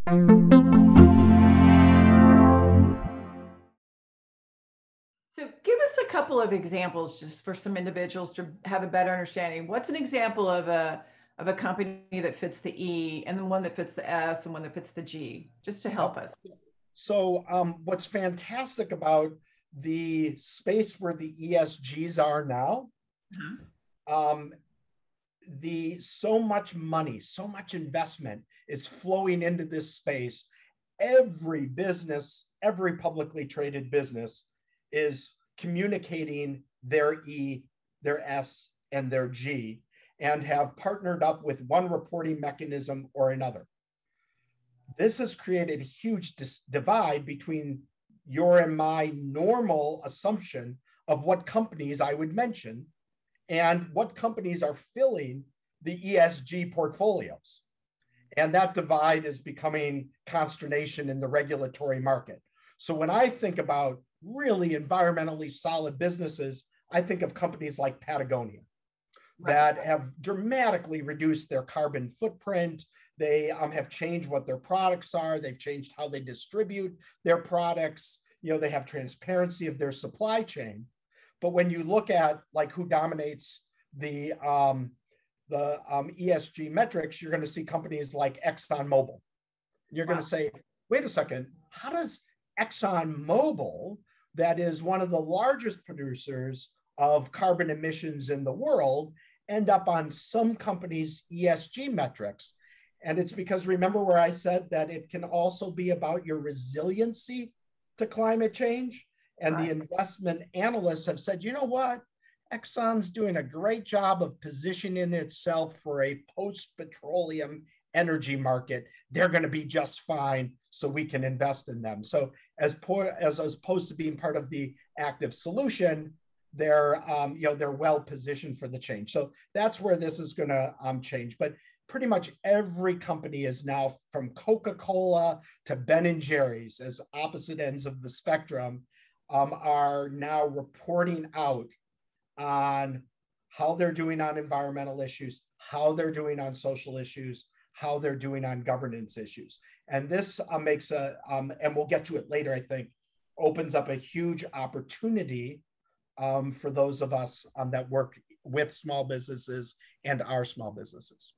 So give us a couple of examples just for some individuals to have a better understanding. What's an example of a company that fits the E, and then one that fits the S, and one that fits the G, just to help us? So, what's fantastic about the space where the ESGs are now, Uh-huh. um, the so much money, so much investment is flowing into this space. Every business, every publicly traded business is communicating their E, their S, and their G, and have partnered up with one reporting mechanism or another. This has created a huge divide between your and my normal assumption of what companies I would mention and what companies are filling the ESG portfolios. And that divide is becoming consternation in the regulatory market. So when I think about really environmentally solid businesses, I think of companies like Patagonia Right. that have dramatically reduced their carbon footprint. They have changed what their products are. They've changed how they distribute their products. They have transparency of their supply chain. But when you look at like who dominates the ESG metrics, you're going to see companies like ExxonMobil. You're going Wow. to say, wait a second, how does ExxonMobil, that is one of the largest producers of carbon emissions in the world, end up on some companies' ESG metrics? And it's because, remember where I said that it can also be about your resiliency to climate change? And the Right. investment analysts have said, you know what? Exxon's doing a great job of positioning itself for a post-petroleum energy market. They're going to be just fine, so we can invest in them. So as opposed to being part of the active solution, they're well positioned for the change. So that's where this is going to change. But pretty much every company is now, from Coca-Cola to Ben and Jerry's, as opposite ends of the spectrum, are now reporting out on how they're doing on environmental issues, how they're doing on social issues, how they're doing on governance issues. And this makes and we'll get to it later, I think, opens up a huge opportunity for those of us that work with small businesses and our small businesses.